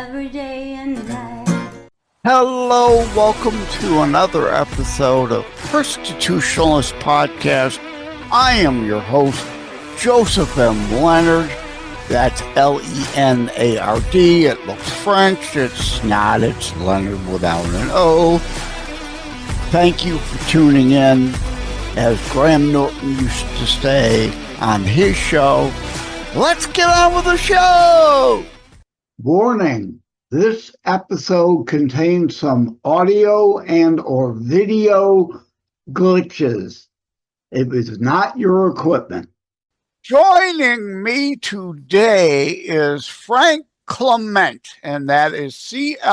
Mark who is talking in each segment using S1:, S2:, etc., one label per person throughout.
S1: every day and night.
S2: Hello, welcome to another episode of Constitutionalist Podcast. I am your host, Joseph M. Leonard. That's L-E-N-A-R-D. It looks French. It's not. It's Leonard without an O. Thank you for tuning in. As Graham Norton used to say on his show, let's get on with the show! Warning. This episode contains some audio and or video glitches. It is not your equipment. Joining me today is Frank Clement, and that is C-L-E-M-E-N-T,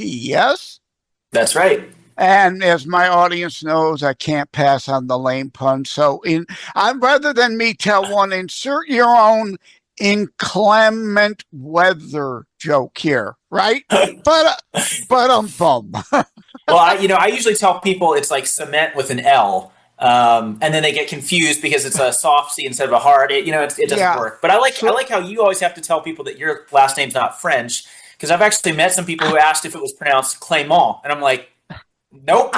S2: yes?
S3: That's right.
S2: And as my audience knows, I can't pass on the lame pun. So rather than me tell one, insert your own inclement weather joke here, right? but bum.
S3: Well, I usually tell people it's like cement with an L, and then they get confused because it's a soft C instead of a hard. It doesn't work. But I like how you always have to tell people that your last name's not French, because I've actually met some people who asked if it was pronounced Clement, and I'm like, nope.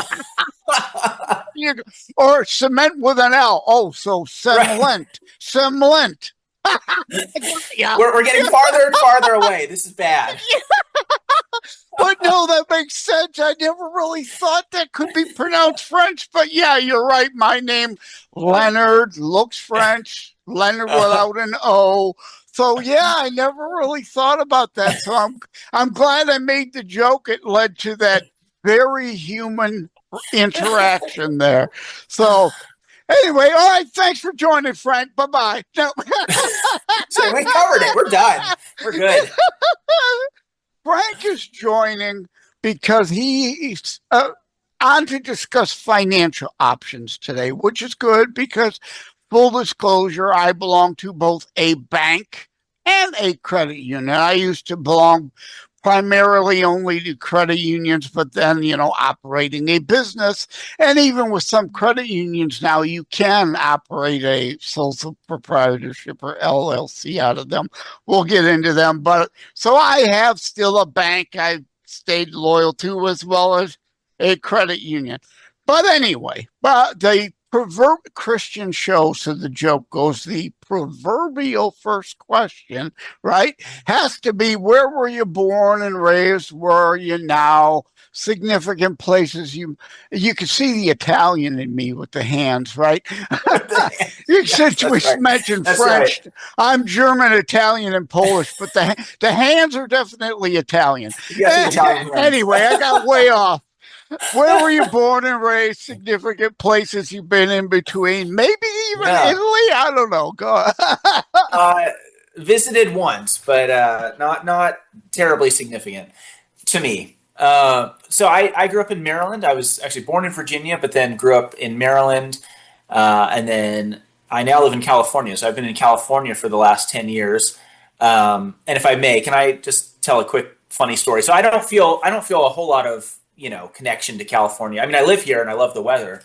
S2: Or cement with an L. Oh, so semblent. Semblent. Yeah.
S3: We're getting farther and farther away. This is bad.
S2: But no, that makes sense. I never really thought that could be pronounced French. But yeah, you're right. My name, Leonard, looks French. Leonard without an O. So yeah, I never really thought about that. So I'm glad I made the joke. It led to that very human interaction there. So anyway, all right, thanks for joining, Frank. Bye-bye. No.
S3: So we covered it. We're done. We're good.
S2: Frank is joining because he's on to discuss financial options today, which is good because, full disclosure, I belong to both a bank and a credit union. I used to belong primarily only to credit unions, but then, operating a business. And even with some credit unions now, you can operate a sole proprietorship or LLC out of them. We'll get into them. But so I have still a bank I've stayed loyal to as well as a credit union. But anyway, the Christian show, so the joke goes, the proverbial first question, right, has to be, where were you born and raised? Where are you now? Significant places. You can see the Italian in me with the hands, right? Since we mentioned French, right. I'm German, Italian, and Polish, but the hands are definitely Italian. Anyway, I got way off. Where were you born and raised? Significant places you've been in between? Maybe even Italy? I don't know. Go on.
S3: Visited once, but not terribly significant to me. So I grew up in Maryland. I was actually born in Virginia, but then grew up in Maryland. And then I now live in California. So I've been in California for the last 10 years. And if I may, can I just tell a quick funny story? So I don't feel a whole lot of connection to California. I mean, I live here and I love the weather,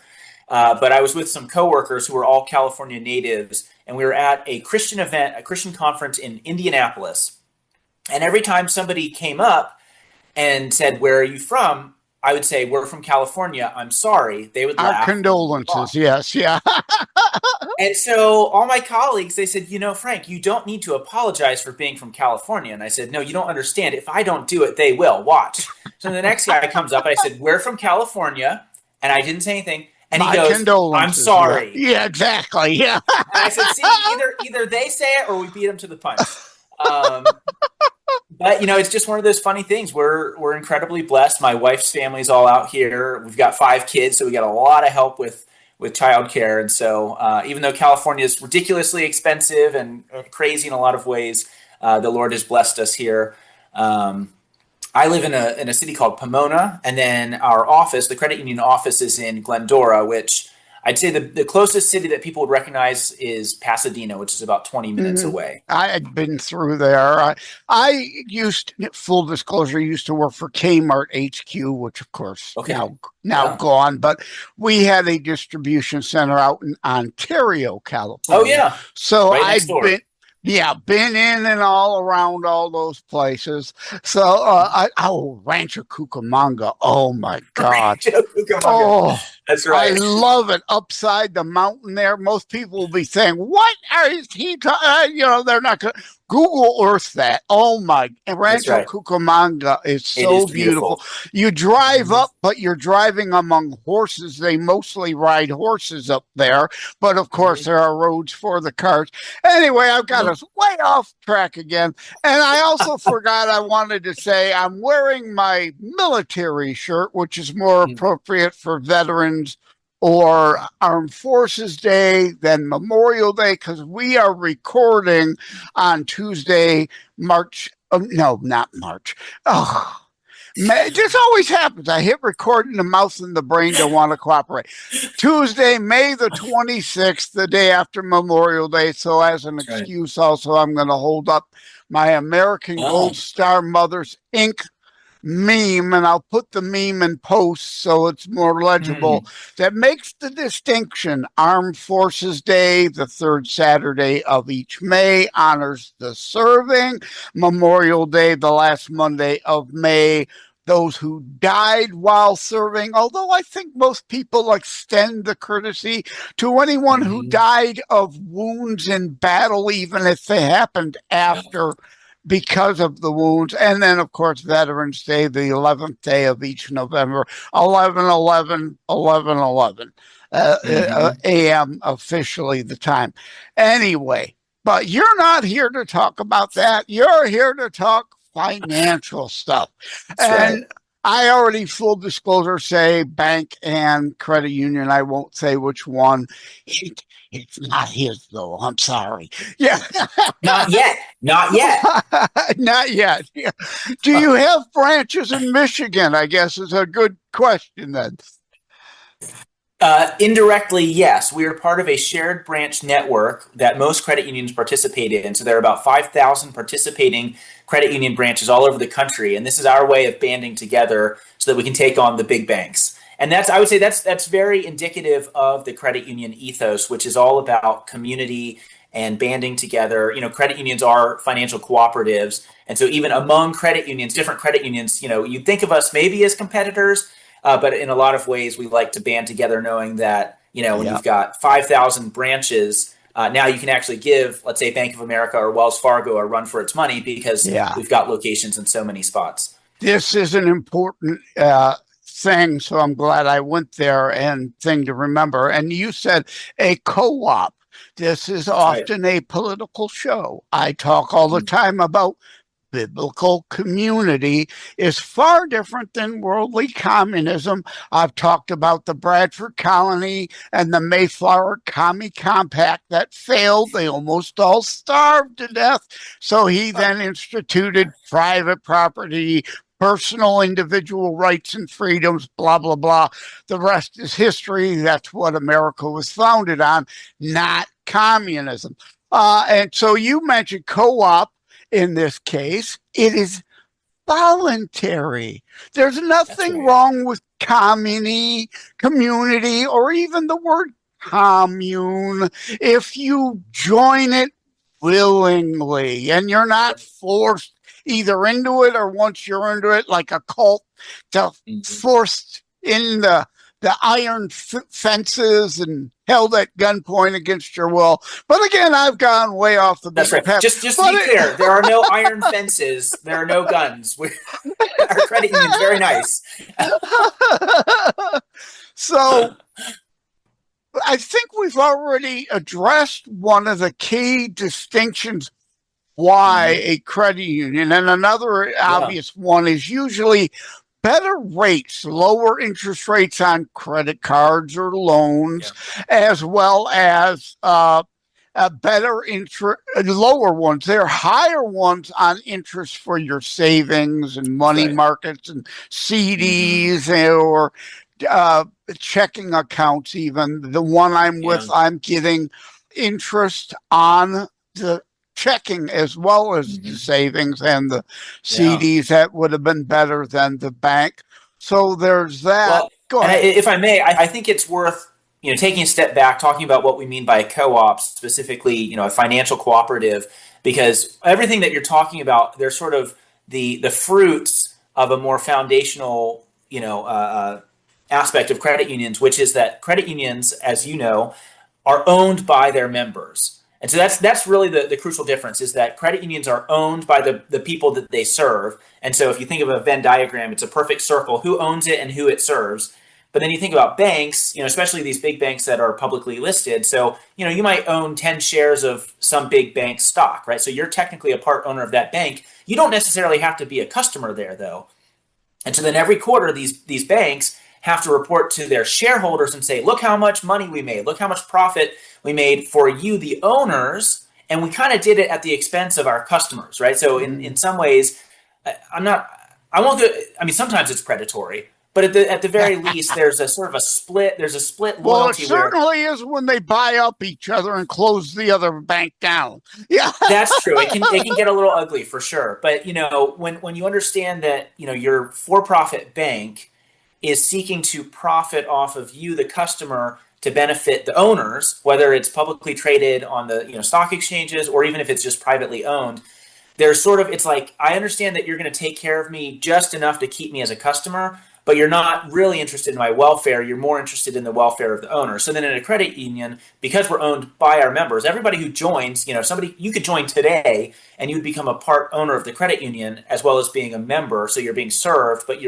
S3: but I was with some coworkers who were all California natives, and we were at a Christian event, a Christian conference in Indianapolis. And every time somebody came up and said, "Where are you from?" I would say, "We're from California. I'm sorry." They would laugh.
S2: Our condolences. Yes. Yeah.
S3: And so all my colleagues, they said, "Frank, you don't need to apologize for being from California." And I said, "No, you don't understand. If I don't do it, they will. Watch." So the next guy comes up, and I said, "We're from California." And I didn't say anything. And he goes, "I'm sorry."
S2: Yeah, exactly. Yeah.
S3: And I said, "See, either they say it or we beat them to the punch." But, it's just one of those funny things. We're incredibly blessed. My wife's family's all out here. We've got 5 kids, so we got a lot of help with childcare. And so even though California is ridiculously expensive and crazy in a lot of ways, the Lord has blessed us here. I live in a city called Pomona, and then our office, the credit union office, is in Glendora, which I'd say the closest city that people would recognize is Pasadena, which is about 20 minutes away.
S2: I had been through there. I full disclosure, used to work for Kmart HQ, which of course now gone, but we had a distribution center out in Ontario, California.
S3: Oh yeah.
S2: So
S3: right
S2: Yeah, been in and all around all those places. So, Rancho Cucamonga. Oh my God.
S3: Cucamonga.
S2: Oh,
S3: That's
S2: I
S3: right.
S2: love it. Upside the mountain there. Most people will be saying, "What are he talking?" They're not going to Google Earth that. Oh my,
S3: That's
S2: Rancho
S3: right.
S2: Cucamonga is
S3: It is
S2: so beautiful.
S3: beautiful.
S2: You drive
S3: Mhm.
S2: up, but you're driving among horses. They mostly ride horses up there, but of course
S3: Mhm.
S2: there are roads for the cars. Anyway, I've got us way off track again. And I also forgot I wanted to say I'm wearing my military shirt, which is more appropriate for veterans or Armed Forces Day than Memorial Day, because we are recording on Tuesday, March. Oh, no, not March. Oh, it just always happens. I hit record and the mouth and the brain don't want to cooperate. Tuesday, May the 26th, the day after Memorial Day. So, as an
S3: That's right.
S2: excuse, also, I'm going to hold up my American Gold
S3: Oh.
S2: Star Mothers Inc. meme, and I'll put the meme in post so it's more legible, that makes the distinction. Armed Forces Day, the third Saturday of each May, honors the serving. Memorial Day, the last Monday of May, those who died while serving, although I think most people extend the courtesy to anyone who
S3: Mhm.
S2: died of wounds in battle, even if they happened after, because of the wounds. And then, of course, Veterans Day, the 11th day of each November, 11/11/11/11
S3: Mhm.
S2: a.m. officially the time. Anyway, but you're not here to talk about that. You're here to talk financial stuff.
S3: That's right.
S2: And I already, full disclosure, say bank and credit union. I won't say which one. It's not his, though. I'm sorry. Yeah.
S3: Not yet. Not yet.
S2: Not yet. Yeah. Do you have branches in Michigan? I guess is a good question then.
S3: Indirectly, yes. We are part of a shared branch network that most credit unions participate in. So there are about 5,000 participating credit union branches all over the country. And this is our way of banding together so that we can take on the big banks. And I would say that's very indicative of the credit union ethos, which is all about community and banding together. Credit unions are financial cooperatives. And so even among credit unions, different credit unions, you'd think of us maybe as competitors, but in a lot of ways, we like to band together, knowing that when
S2: Yeah.
S3: you've got 5,000 branches, now you can actually give, let's say, Bank of America or Wells Fargo a run for its money because
S2: Yeah.
S3: we've got locations in so many spots.
S2: This is an important thing, so I'm glad I went there, and thing to remember. And you said a co-op. This is
S3: That's right.
S2: often a political show. I talk all the time about biblical community is far different than worldly communism. I've talked about the Bradford Colony and the Mayflower Commie Compact that failed. They almost all starved to death. So he then instituted private property, personal individual rights and freedoms, blah, blah, blah. The rest is history. That's what America was founded on, not communism. And so you mentioned co-op. In this case, it is voluntary. There's
S3: That's
S2: nothing
S3: right.
S2: wrong with community, or even the word commune if you join it willingly and you're not forced either into it, or once you're into it, like a cult, to forced in the iron fences and held at gunpoint against your will. But again, I've gone way off the
S3: That's
S2: beaten
S3: right.
S2: path.
S3: Just to be clear, there are no iron fences. There are no guns. Our credit union's very nice.
S2: So I think we've already addressed one of the key distinctions why a credit union, and another obvious one is usually better rates, lower interest rates on credit cards or loans, as well as better interest, lower ones. There are higher ones on interest for your savings and money markets and CDs or checking accounts. Even the one I'm with, I'm getting interest on the checking as well as the savings and the CDs. That would have been better than the bank. So there's that.
S3: Well,
S2: Go
S3: and
S2: ahead.
S3: if I may, I think it's worth taking a step back, talking about what we mean by a co-op, specifically, a financial cooperative, because everything that you're talking about, they're sort of the fruits of a more foundational, aspect of credit unions, which is that credit unions, as you know, are owned by their members. And so that's really the crucial difference, is that credit unions are owned by the people that they serve. And so if you think of a Venn diagram, it's a perfect circle, who owns it and who it serves. But then you think about banks, especially these big banks that are publicly listed. So, you might own 10 shares of some big bank stock, right? So you're technically a part owner of that bank. You don't necessarily have to be a customer there, though. And so then every quarter, these banks have to report to their shareholders and say, look how much money we made. Look how much profit we made for you, the owners. And we kind of did it at the expense of our customers, right? So in some ways, sometimes it's predatory. But at the very least, there's a sort of a split. There's a split loyalty.
S2: Well, it certainly is when they buy up each other and close the other bank down. Yeah,
S3: that's true. It can get a little ugly for sure. But when you understand that your for-profit bank is seeking to profit off of you, the customer, to benefit the owners, whether it's publicly traded on the stock exchanges or even if it's just privately owned. It's like, I understand that you're going to take care of me just enough to keep me as a customer, but you're not really interested in my welfare. You're more interested in the welfare of the owner. So then in a credit union, because we're owned by our members, everybody who joins, you could join today and you'd become a part owner of the credit union as well as being a member. So you're being served, but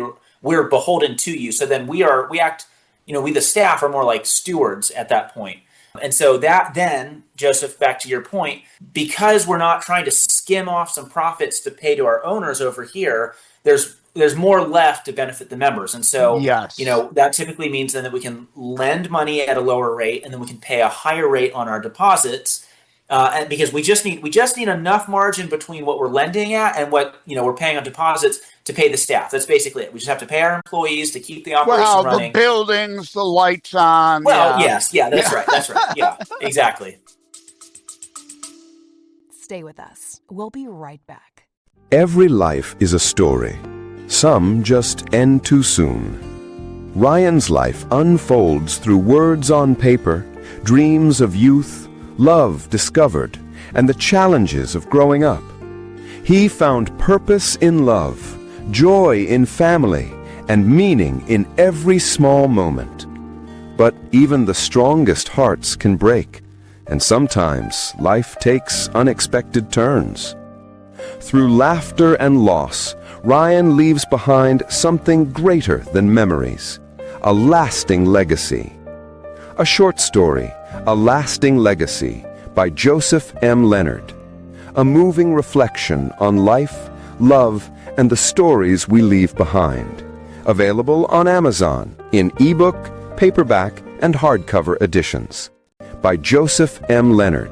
S3: we're beholden to you. So then we act, we the staff are more like stewards at that point. And so that then, Joseph, back to your point, because we're not trying to skim off some profits to pay to our owners over here, there's more left to benefit the members. And so,
S2: yes.
S3: That typically means then that we can lend money at a lower rate and then we can pay a higher rate on our deposits. And because we just need enough margin between what we're lending at and what, we're paying on deposits to pay the staff. That's basically it. We just have to pay our employees to keep the operation running.
S2: The buildings, the lights on.
S3: Well, yes. Yeah, that's right. That's right. Yeah, exactly.
S4: Stay with us. We'll be right back.
S5: Every life is a story. Some just end too soon. Ryan's life unfolds through words on paper, dreams of youth, love discovered, and the challenges of growing up. He found purpose in love, joy in family, and meaning in every small moment. But even the strongest hearts can break, and sometimes life takes unexpected turns. Through laughter and loss, Ryan leaves behind something greater than memories, a lasting legacy. A short story, A Lasting Legacy, by Joseph M. Leonard. A moving reflection on life, love, and the stories we leave behind. Available on Amazon in ebook, paperback, and hardcover editions. By Joseph M. Leonard.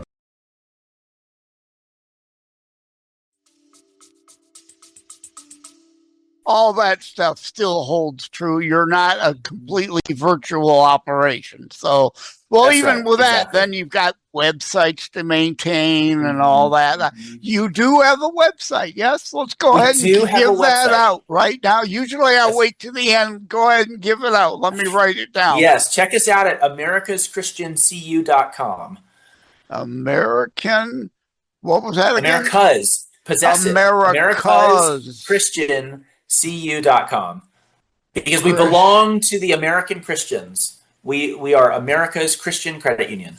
S2: All that stuff still holds true. You're not a completely virtual operation. So,
S3: That's
S2: even
S3: right,
S2: with that,
S3: exactly.
S2: then you've got websites to maintain and all that. You do have a website, yes? Let's go ahead and give that out right now. Usually I'll wait to the end. Go ahead and give it out. Let me write it down.
S3: Yes, check us out at americaschristiancu.com.
S2: American, what was that again?
S3: America's. Possessive.
S2: America's.
S3: ChristianCU.com. Because we belong to the American Christians. We are America's Christian Credit Union.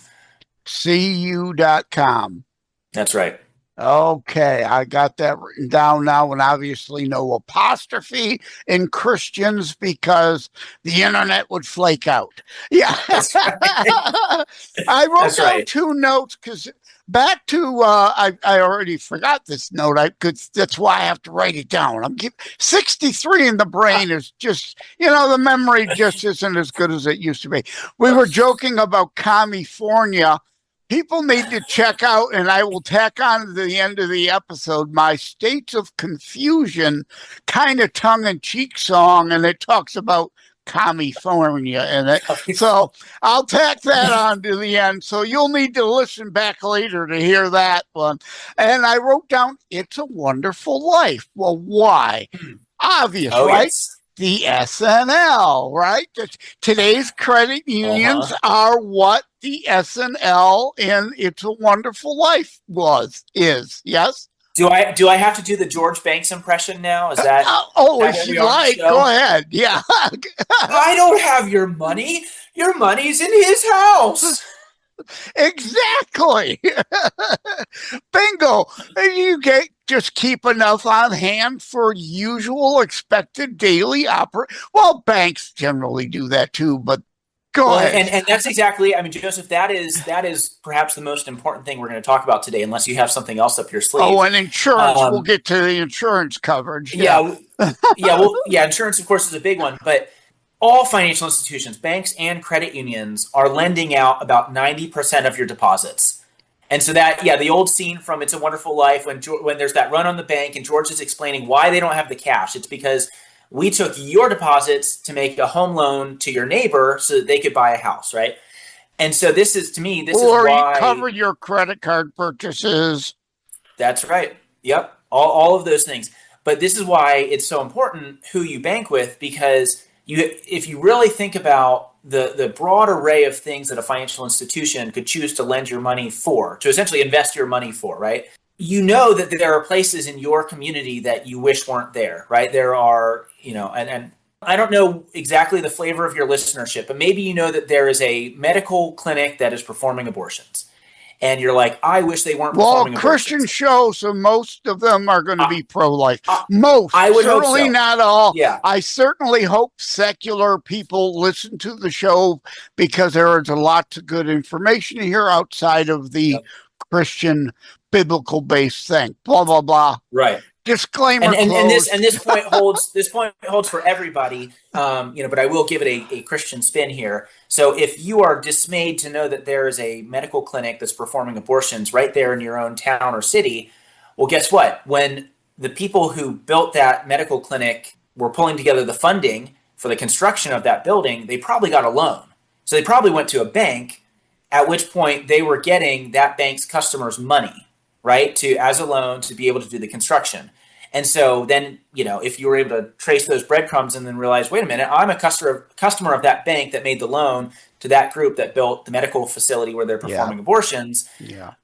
S2: CU.com.
S3: That's right.
S2: Okay, I got that written down now, and obviously no apostrophe in Christians because the internet would flake out. Yeah.
S3: That's right.
S2: I wrote
S3: That's
S2: down
S3: right.
S2: 2 notes because back to, I already forgot this note. That's why I have to write it down. 63 in the brain is just, the memory just isn't as good as it used to be. We were joking about California. People need to check out, and I will tack on to the end of the episode, my States of Confusion kind of tongue-in-cheek song, and it talks about California in it. So I'll tack that on to the end. So you'll need to listen back later to hear that one. And I wrote down, It's a Wonderful Life. Well, why? Obvious, right?
S3: Yes.
S2: the SNL, right? Today's credit unions are what the SNL in It's a Wonderful Life is. Yes.
S3: Do I have to do the George Banks impression now? Is that
S2: if you'd like, go ahead. Yeah.
S3: I don't have your money. Your money's in his house.
S2: Exactly. Bingo. You just keep enough on hand for usual expected daily Well, banks generally do that too, but go ahead.
S3: And that's exactly, I mean, Joseph, that is perhaps the most important thing we're going to talk about today, unless you have something else up your sleeve.
S2: Oh, and insurance. We'll get to the insurance coverage.
S3: Yeah. Insurance, of course, is a big one, but all financial institutions, banks and credit unions, are lending out about 90% of your deposits. And so the old scene from It's a Wonderful Life, when there's that run on the bank and George is explaining why they don't have the cash, it's because we took your deposits to make a home loan to your neighbor so that they could buy a house, right? And so this is why...
S2: Or you cover your credit card purchases.
S3: That's right. Yep. All of those things. But this is why it's so important who you bank with, because if you really think about the broad array of things that a financial institution could choose to lend your money for, to essentially invest your money for, right? You know that there are places in your community that you wish weren't there, right? There are, and I don't know exactly the flavor of your listenership, but maybe you know that there is a medical clinic that is performing abortions. And you're like, I wish they weren't performing abortions.
S2: Christian shows, so most of them are going to be pro-life. Most.
S3: I would
S2: certainly
S3: hope so.
S2: Not all.
S3: Yeah.
S2: I certainly hope secular people listen to the show, because there is a lot of good information here outside of the Christian biblical-based thing. Blah, blah, blah.
S3: Right.
S2: Disclaimer.
S3: And this point holds for everybody. But I will give it a Christian spin here. So if you are dismayed to know that there is a medical clinic that's performing abortions right there in your own town or city, well, guess what? When the people who built that medical clinic were pulling together the funding for the construction of that building, they probably got a loan. So they probably went to a bank, at which point they were getting that bank's customers' money, right, as a loan to be able to do the construction. And so then, if you were able to trace those breadcrumbs and then realize, wait a minute, I'm a customer of that bank that made the loan to that group that built the medical facility where they're performing abortions.
S2: Yeah.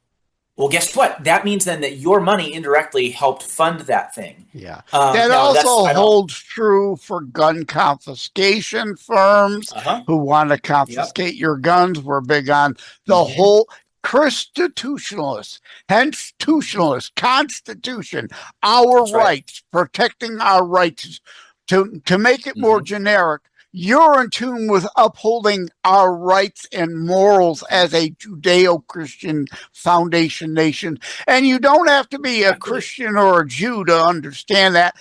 S3: Well, guess what? That means then that your money indirectly helped fund that thing.
S2: Yeah. That also holds true for gun confiscation firms who want to confiscate your guns. We're big on the whole constitutionalist, constitution, our rights, protecting our rights. To make it more generic, you're in tune with upholding our rights and morals as a Judeo-Christian foundation nation. And you don't have to be a Christian or a Jew to understand that.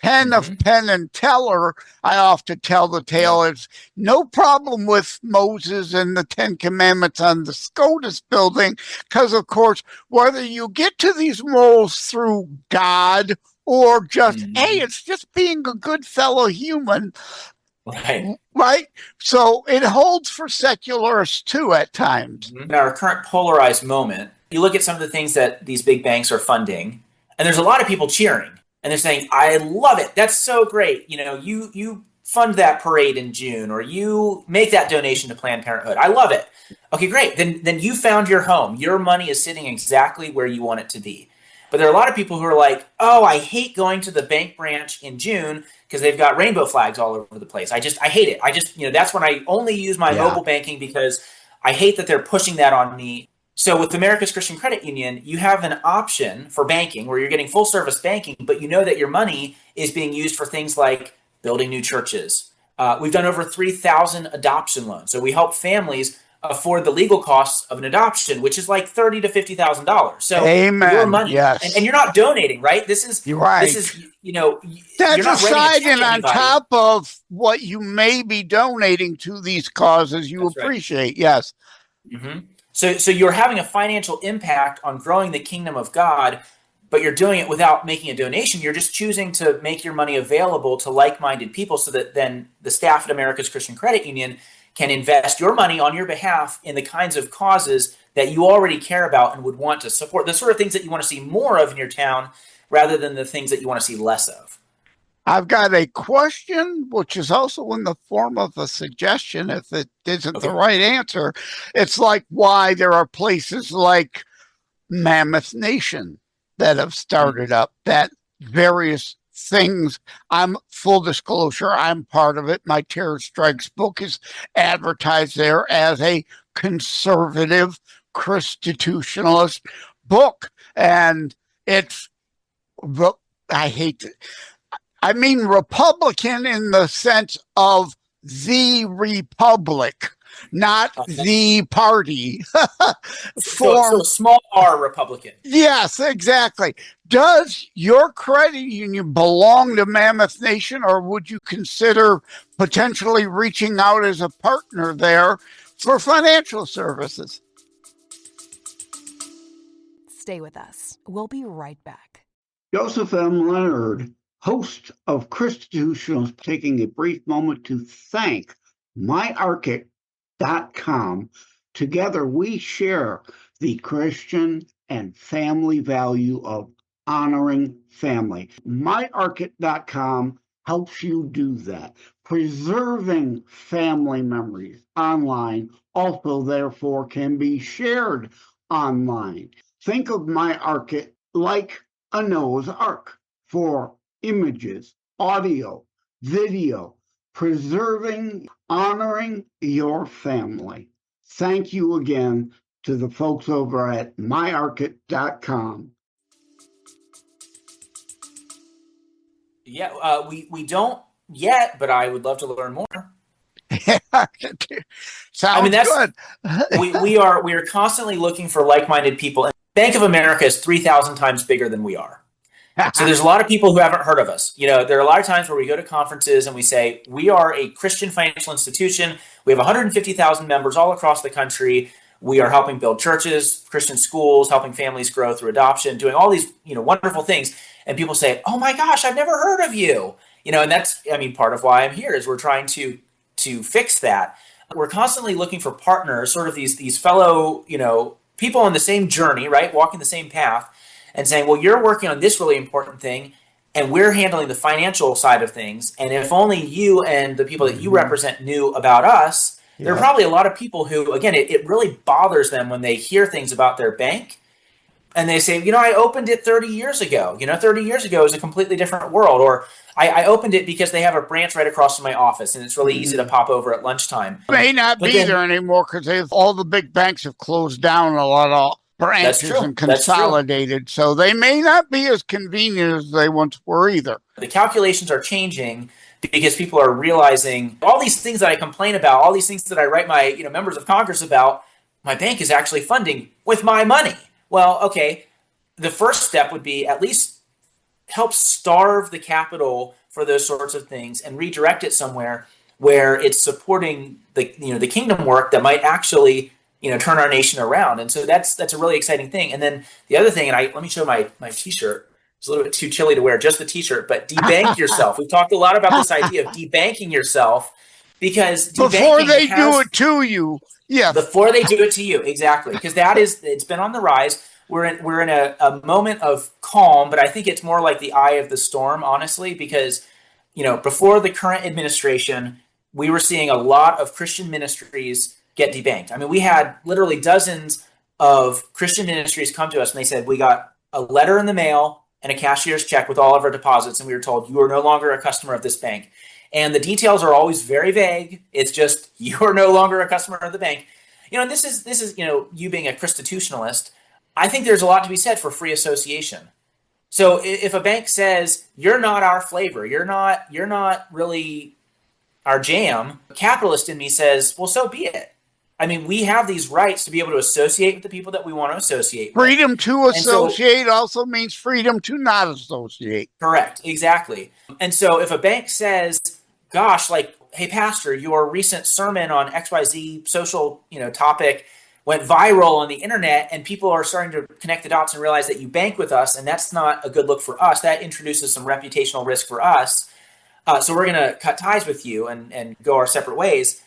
S2: Penn and Teller, I often tell the tale, it's no problem with Moses and the Ten Commandments on the SCOTUS building, because, of course, whether you get to these morals through God or just, hey, it's just being a good fellow human, right? So it holds for secularists, too, at times.
S3: In our current polarized moment, you look at some of the things that these big banks are funding, and there's a lot of people cheering. And they're saying, I love it. That's so great. You fund that parade in June, or you make that donation to Planned Parenthood. I love it. Okay, great. Then you found your home. Your money is sitting exactly where you want it to be. But there are a lot of people who are like, oh, I hate going to the bank branch in June because they've got rainbow flags all over the place. I hate it. That's when I only use my mobile banking, because I hate that they're pushing that on me. So with America's Christian Credit Union, you have an option for banking where you're getting full service banking, but you know that your money is being used for things like building new churches. We've done over 3,000 adoption loans. So we help families afford the legal costs of an adoption, which is like $30,000 to $50,000. So your money, and you're not donating, right?
S2: You're right.
S3: This is,
S2: that's
S3: you're not
S2: aside and on top of what you may be donating to these causes you appreciate. Right. Yes.
S3: Mm-hmm. So you're having a financial impact on growing the kingdom of God, but you're doing it without making a donation. You're just choosing to make your money available to like-minded people, so that then the staff at America's Christian Credit Union can invest your money on your behalf in the kinds of causes that you already care about and would want to support, the sort of things that you want to see more of in your town rather than the things that you want to see less of.
S2: I've got a question, which is also in the form of a suggestion if it isn't the right answer. It's like why there are places like Mammoth Nation that have started up, that various things. I'm full disclosure, I'm part of it. My Terror Strikes book is advertised there as a conservative constitutionalist book. And it's, I hate it. I mean Republican in the sense of the republic, not the party.
S3: So small R Republican.
S2: Yes, exactly. Does your credit union belong to Mammoth Nation, or would you consider potentially reaching out as a partner there for financial services?
S4: Stay with us. We'll be right back.
S6: Joseph M. Leonard, host of Constitutionals, taking a brief moment to thank myarchit.com. Together, we share the Christian and family value of honoring family. myarchit.com helps you do that. Preserving family memories online also, therefore, can be shared online. Think of myarchit like a Noah's Ark for images, audio, video, preserving, honoring your family. Thank you again to the folks over at myarchit.com.
S3: Yeah, we don't yet, but I would love to learn more.
S2: Sounds good.
S3: we are constantly looking for like-minded people. And Bank of America is 3,000 times bigger than we are. So there's a lot of people who haven't heard of us. You know, there are a lot of times where we go to conferences and we say, we are a Christian financial institution. We have 150,000 members all across the country. We are helping build churches, Christian schools, helping families grow through adoption, doing all these, wonderful things. And people say, oh my gosh, I've never heard of you. And that's, part of why I'm here is we're trying to fix that. We're constantly looking for partners, sort of these fellow, people on the same journey, right? Walking the same path. And saying, well, you're working on this really important thing, and we're handling the financial side of things. And if only you and the people that you represent knew about us, there are probably a lot of people who, again, it really bothers them when they hear things about their bank. And they say, I opened it 30 years ago. 30 years ago is a completely different world. Or I opened it because they have a branch right across from my office, and it's really easy to pop over at lunchtime.
S2: May not be there anymore because all the big banks have closed down a lot of branches and consolidated, so they may not be as convenient as they once were either.
S3: The calculations are changing because people are realizing all these things that I complain about, all these things that I write my members of Congress about, my bank is actually funding with my money. Well, okay, the first step would be at least help starve the capital for those sorts of things and redirect it somewhere where it's supporting the kingdom work that might actually turn our nation around. And so that's a really exciting thing. And then the other thing, and let me show my t-shirt. It's a little bit too chilly to wear just the t-shirt, but debank yourself. We've talked a lot about this idea of debanking yourself because
S2: before they do it to you. Yeah.
S3: Before they do it to you. Exactly. Because it's been on the rise. We're in a moment of calm, but I think it's more like the eye of the storm, honestly, because, before the current administration, we were seeing a lot of Christian ministries get debanked. We had literally dozens of Christian ministries come to us and they said, we got a letter in the mail and a cashier's check with all of our deposits. And we were told, you are no longer a customer of this bank. And the details are always very vague. It's just, you are no longer a customer of the bank. And this is, you being a constitutionalist, I think there's a lot to be said for free association. So if a bank says, you're not our flavor, you're not really our jam, the capitalist in me says, well, so be it. We have these rights to be able to associate with the people that we want to associate with.
S2: Freedom to associate also means freedom to not associate.
S3: Correct, exactly. And so if a bank says, gosh, hey, pastor, your recent sermon on XYZ social, topic went viral on the internet and people are starting to connect the dots and realize that you bank with us and that's not a good look for us. That introduces some reputational risk for us. So we're going to cut ties with you and go our separate ways.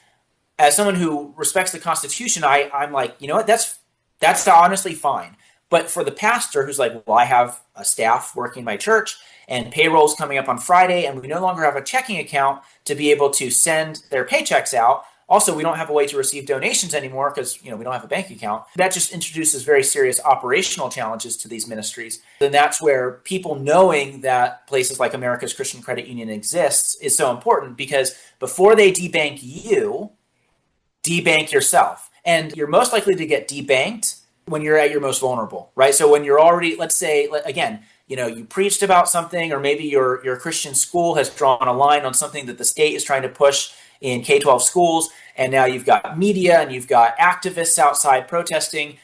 S3: As someone who respects the Constitution, I'm like, you know what, that's honestly fine. But for the pastor who's like, well, I have a staff working in my church and payroll's coming up on Friday and we no longer have a checking account to be able to send their paychecks out. Also, we don't have a way to receive donations anymore because we don't have a bank account. That just introduces very serious operational challenges to these ministries. And that's where people knowing that places like America's Christian Credit Union exists is so important, because before they debank you, debank yourself. And you're most likely to get debanked when you're at your most vulnerable, right? So when you're already, let's say, again, you preached about something, or maybe your Christian school has drawn a line on something that the state is trying to push in K-12 schools, and now you've got media and you've got activists outside protesting,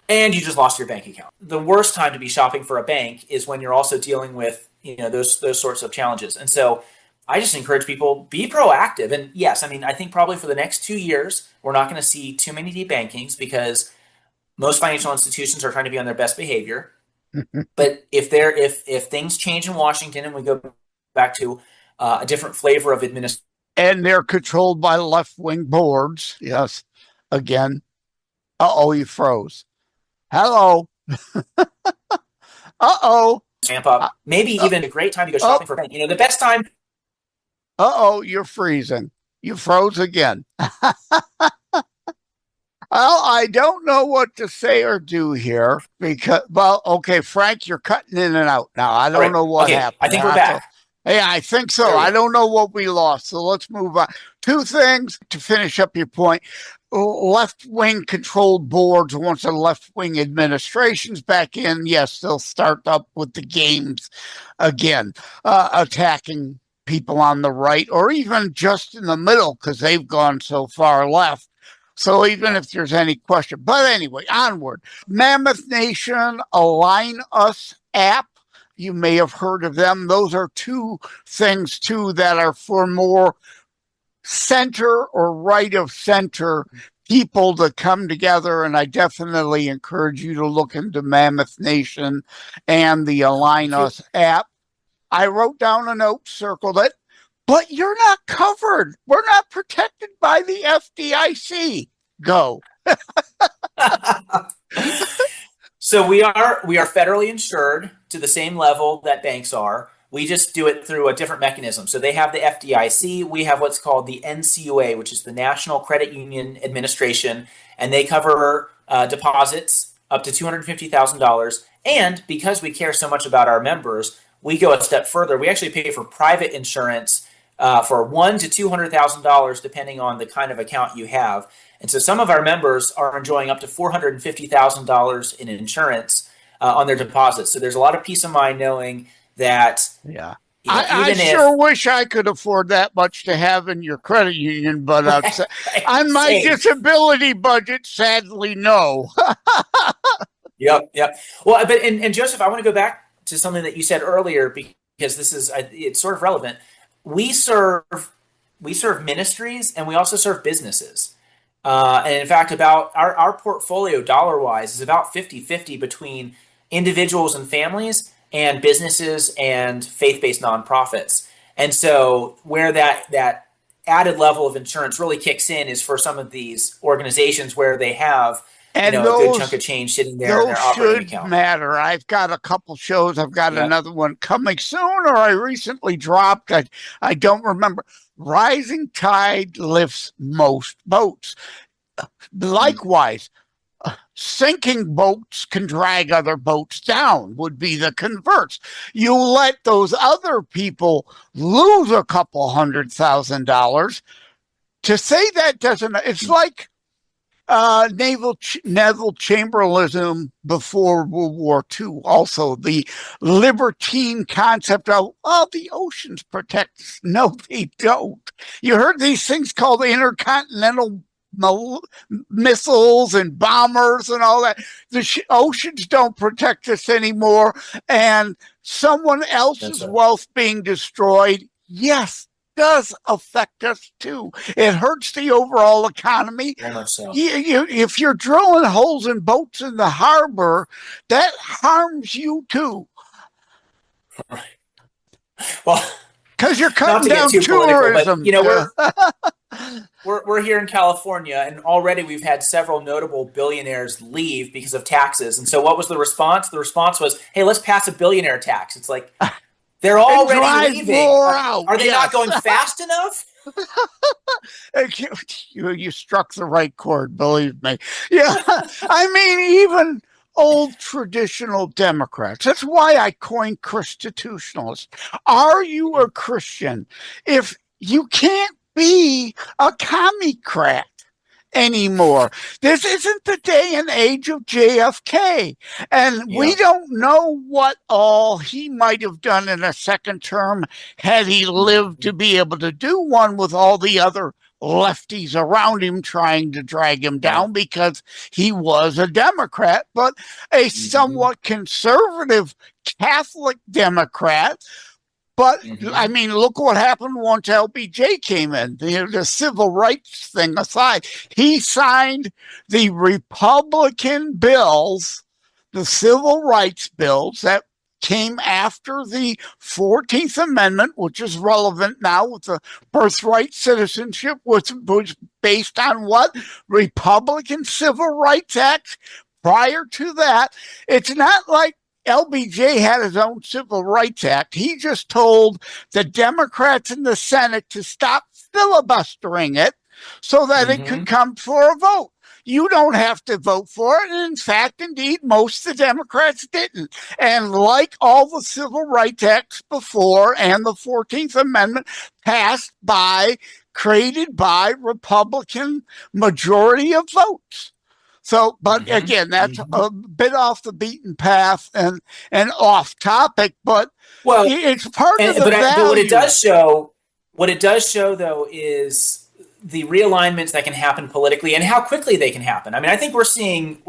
S3: and you just lost your bank account. The worst time to be shopping for a bank is when you're also dealing with those sorts of challenges. And so I just encourage people, be proactive. And yes, I think probably for the next 2 years, we're not going to see too many debankings because most financial institutions are trying to be on their best behavior. But if things change in Washington and we go back to a different flavor of administration,
S2: and they're controlled by left-wing boards, yes, again, you froze. Hello.
S3: ramp up. Maybe even a great time to go shopping for a bank. The best time.
S2: You're freezing. You froze again. Well, I don't know what to say or do here because, okay, Frank, you're cutting in and out now. I don't know what happened.
S3: I think we're back.
S2: Yeah, I think so. I don't know what we lost. So let's move on. Two things to finish up your point. Left-wing controlled boards, once the left-wing administration's back in, yes, they'll start up with the games again, attacking people on the right or even just in the middle because they've gone so far left. So even if there's any question. But anyway, onward. Mammoth Nation, Align Us app. You may have heard of them. Those are two things, too, that are for more center or right of center people to come together. And I definitely encourage you to look into Mammoth Nation and the Align Us app. I wrote down a note, circled it. But you're not covered. We're not protected by the FDIC. Go.
S3: So we are federally insured to the same level that banks are. We just do it through a different mechanism. So they have the FDIC. We have what's called the NCUA, which is the National Credit Union Administration, and they cover deposits up to $250,000. And because we care so much about our members, we go a step further. We actually pay for private insurance for $100,000 to $200,000, depending on the kind of account you have. And so some of our members are enjoying up to $450,000 in insurance on their deposits. So there's a lot of peace of mind knowing that.
S2: Yeah. I sure wish I could afford that much to have in your credit union, but on my disability budget, sadly, no.
S3: Yep. Well, but and Joseph, I want to go back to something that you said earlier because it's sort of relevant. We serve ministries and we also serve businesses. And in fact, about our portfolio dollar-wise is about 50-50 between individuals and families and businesses and faith-based nonprofits. And so where that added level of insurance really kicks in is for some of these organizations where they have a good chunk of change sitting there in their operating account. Those should matter.
S2: I've got a couple shows. I've got another one coming soon, or I recently dropped. I don't remember. Rising tide lifts most boats. Likewise, sinking boats can drag other boats down, would be the converse. You let those other people lose a couple $100,000. To say that doesn't, it's like Neville Chamberlain before World War II. Also, the libertine concept of, the oceans protect us. No, they don't. You heard these things called intercontinental missiles and bombers and all that. The oceans don't protect us anymore, and someone else's wealth being destroyed, yes, does affect us too. It hurts the overall economy.
S3: So.
S2: If you're drilling holes in boats in the harbor, that harms you too.
S3: Well,
S2: because you're cutting down tourism.
S3: we're here in California, and already we've had several notable billionaires leave because of taxes. And so, what was the response? The response was, "Hey, let's pass a billionaire tax." It's like they're
S2: And
S3: already
S2: drive
S3: leaving.
S2: more out.
S3: Are they
S2: Yes.
S3: not going fast enough?
S2: You struck the right chord, believe me. Yeah, I mean, even old traditional Democrats. That's why I coined Christitutionalist. Are you a Christian if you can't be a commie-crat anymore? This isn't the day and age of JFK. And we don't know what all he might have done in a second term had he lived to be able to do one with all the other lefties around him trying to drag him down because he was a Democrat, but a somewhat conservative Catholic Democrat. But I mean, look what happened once LBJ came in. The civil rights thing aside, he signed the Republican bills, the civil rights bills that came after the 14th Amendment, which is relevant now with the birthright citizenship, which was based on what? Republican Civil Rights Act. Prior to that, it's not like LBJ had his own Civil Rights Act. He just told the Democrats in the Senate to stop filibustering it so that it could come for a vote. You don't have to vote for it. And in fact, indeed, most of the Democrats didn't. And like all the Civil Rights Acts before and the 14th Amendment created by Republican majority of votes. So, but again, that's a bit off the beaten path and off topic, but it's part of the value.
S3: But what it does show though is the realignments that can happen politically and how quickly they can happen. I mean, I think we're seeing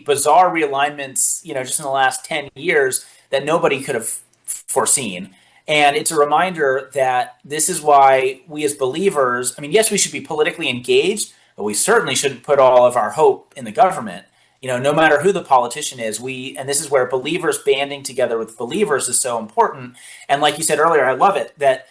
S3: bizarre realignments, just in the last 10 years that nobody could have foreseen. And it's a reminder that this is why we as believers, I mean, yes, we should be politically engaged, but we certainly shouldn't put all of our hope in the government. No matter who the politician is, and this is where believers banding together with believers is so important. And like you said earlier, I love it that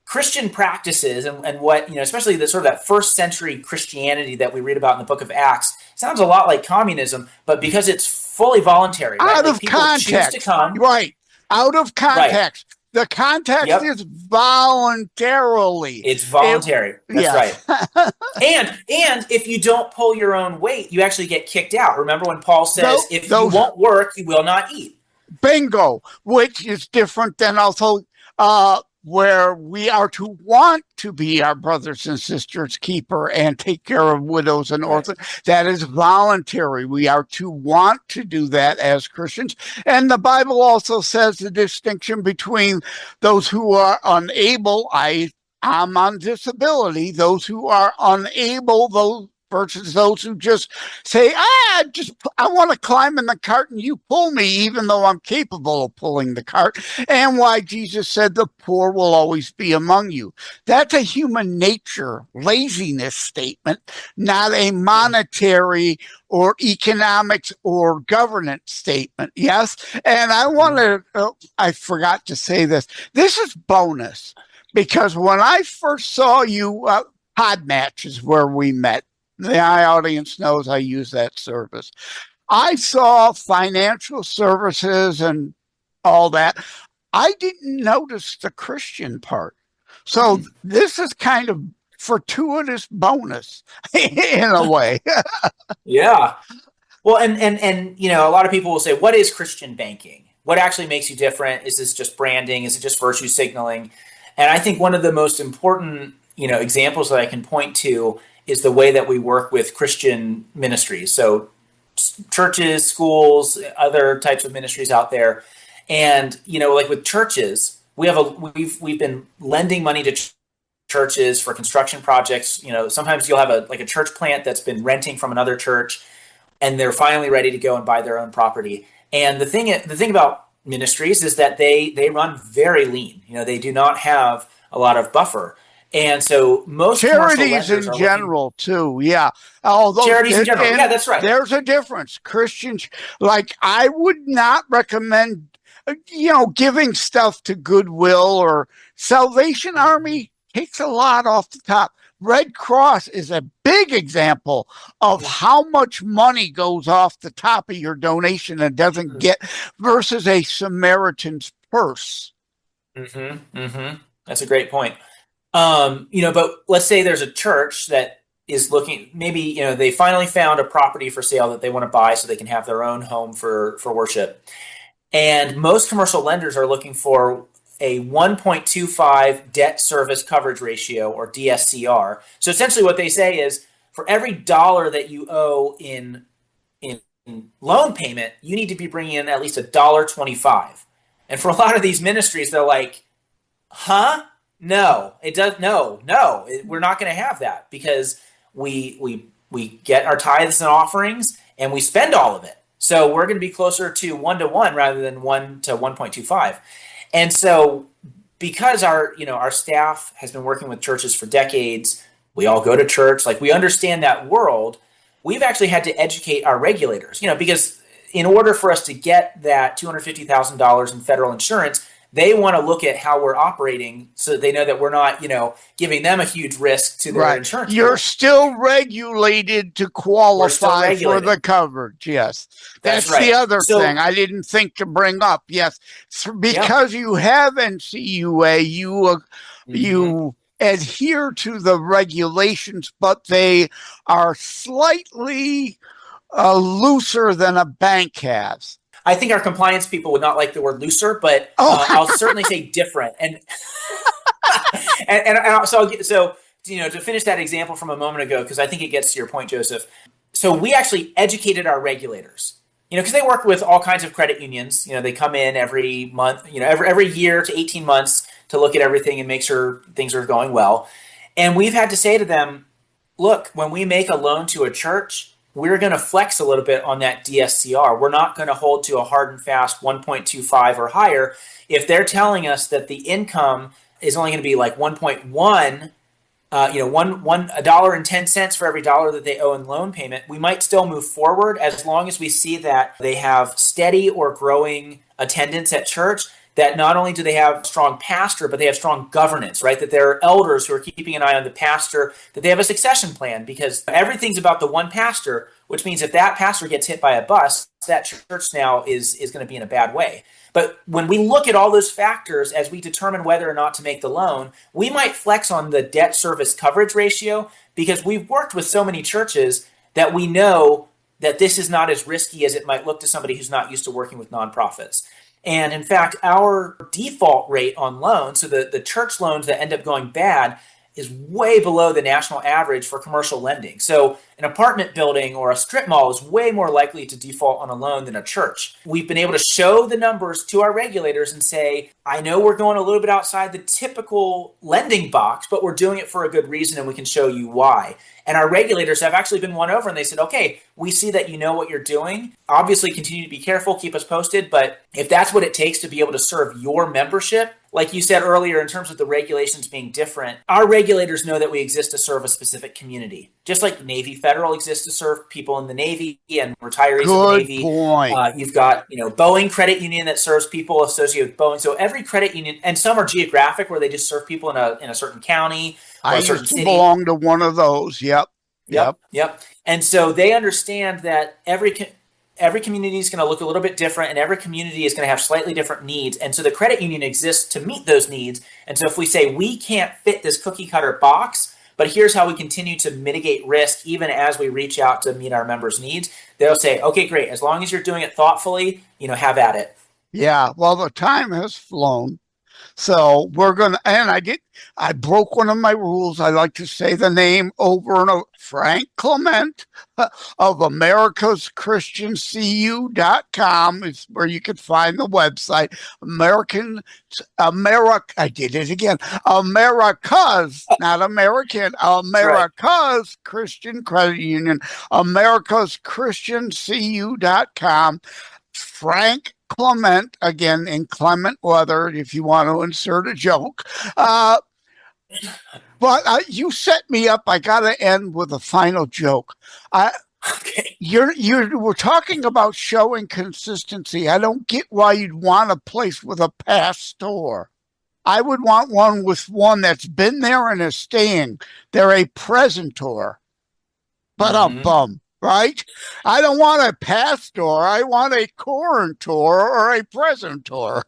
S3: Christian practices and what, especially the sort of that first century Christianity that we read about in the book of Acts sounds a lot like communism, but because it's fully voluntary, right?
S2: Out of context, choose to come. Right. Out of context. Right. The context is voluntarily.
S3: It's voluntary. That's right. And if you don't pull your own weight, you actually get kicked out. Remember when Paul says, if you won't work, you will not eat.
S2: Bingo, which is different than also where we are to want to be our brothers and sisters' keeper and take care of widows and orphans. That is voluntary. We are to want to do that as Christians. And the Bible also says the distinction between those who are unable, I'm on disability, those who are unable, those versus those who just say, I want to climb in the cart and you pull me, even though I'm capable of pulling the cart. And why Jesus said the poor will always be among you. That's a human nature laziness statement, not a monetary or economics or governance statement. Yes. And I forgot to say this. This is bonus because when I first saw you, Pod Match is where we met. The audience knows I use that service. I saw financial services and all that. I didn't notice the Christian part. So this is kind of fortuitous bonus in a way.
S3: Yeah. Well, and a lot of people will say, what is Christian banking? What actually makes you different? Is this just branding? Is it just virtue signaling? And I think one of the most important, examples that I can point to is the way that we work with Christian ministries. So churches, schools, other types of ministries out there. And, like with churches, we've been lending money to churches for construction projects. Sometimes you'll have a church plant that's been renting from another church and they're finally ready to go and buy their own property. And the thing about ministries is that they run very lean. They do not have a lot of buffer. And so most
S2: charities in general too, yeah. Although
S3: charities in general, yeah, that's right.
S2: There's a difference. Christians, like I would not recommend, giving stuff to Goodwill or Salvation Army takes a lot off the top. Red Cross is a big example of how much money goes off the top of your donation and doesn't get versus a Samaritan's purse.
S3: That's a great point. But let's say there's a church that is looking, maybe, they finally found a property for sale that they want to buy so they can have their own home for worship. And most commercial lenders are looking for a 1.25 debt service coverage ratio, or DSCR. So essentially what they say is, for every dollar that you owe in loan payment, you need to be bringing in at least $1.25. And for a lot of these ministries, they're like, huh? No, it does. No, we're not going to have that, because we get our tithes and offerings and we spend all of it. So we're going to be closer to 1-to-1 rather than 1 to 1.25. And so, because our staff has been working with churches for decades, we all go to church, like, we understand that world. We've actually had to educate our regulators, because in order for us to get that $250,000 in federal insurance, they want to look at how we're operating so that they know that we're not, giving them a huge risk to their insurance.
S2: You're still regulated to qualify for the coverage. Yes. That's right. The other thing I didn't think to bring up. Yes. Because you have NCUA, you adhere to the regulations, but they are slightly looser than a bank has.
S3: I think our compliance people would not like the word looser, but I'll certainly say different. And so to finish that example from a moment ago, because I think it gets to your point, Joseph. So we actually educated our regulators, because they work with all kinds of credit unions. They come in every month, every year to 18 months to look at everything and make sure things are going well. And we've had to say to them, look, when we make a loan to a church, we're going to flex a little bit on that DSCR. We're not going to hold to a hard and fast 1.25 or higher. If they're telling us that the income is only going to be like 1.1, $1.10 for every dollar that they owe in loan payment, we might still move forward as long as we see that they have steady or growing attendance at church, that not only do they have strong pastor, but they have strong governance, right? That there are elders who are keeping an eye on the pastor, that they have a succession plan, because everything's about the one pastor, which means if that pastor gets hit by a bus, that church now is going to be in a bad way. But when we look at all those factors as we determine whether or not to make the loan, we might flex on the debt service coverage ratio, because we've worked with so many churches that we know that this is not as risky as it might look to somebody who's not used to working with nonprofits. And in fact, our default rate on loans, so the church loans that end up going bad, is way below the national average for commercial lending. So an apartment building or a strip mall is way more likely to default on a loan than a church. We've been able to show the numbers to our regulators and say, I know we're going a little bit outside the typical lending box, but we're doing it for a good reason, and we can show you why. And our regulators have actually been won over, and they said, okay, we see that you know what you're doing. Obviously, continue to be careful, keep us posted. But if that's what it takes to be able to serve your membership, like you said earlier, in terms of the regulations being different, our regulators know that we exist to serve a specific community. Just like Navy Federal exists to serve people in the Navy and retirees of the Navy.
S2: Point.
S3: You've got, Boeing Credit Union that serves people associated with Boeing. So every credit union, and some are geographic where they just serve people in a certain county.
S2: I used to belong to one of those. Yep.
S3: And so they understand that every community is going to look a little bit different, and every community is going to have slightly different needs. And so the credit union exists to meet those needs. And so if we say we can't fit this cookie cutter box, but here's how we continue to mitigate risk even as we reach out to meet our members' needs, they'll say, okay, great. As long as you're doing it thoughtfully, have at it.
S2: Yeah. Well, the time has flown. So we're going to, and I broke one of my rules. I like to say the name over and over. Frank Clement of AmericasChristianCU.com is where you can find the website. I did it again. America's, not American, America's Christian Credit Union, AmericasChristianCU.com. Frank Clement, again, in clement weather, if you want to insert a joke. But you set me up. I got to end with a final joke.
S3: Okay.
S2: We're talking about showing consistency. I don't get why you'd want a place with a pastor. I would want one that's been there and is staying. They're a presentor, but a bum, right? I don't want a pastor. I want a corantor or a presentor.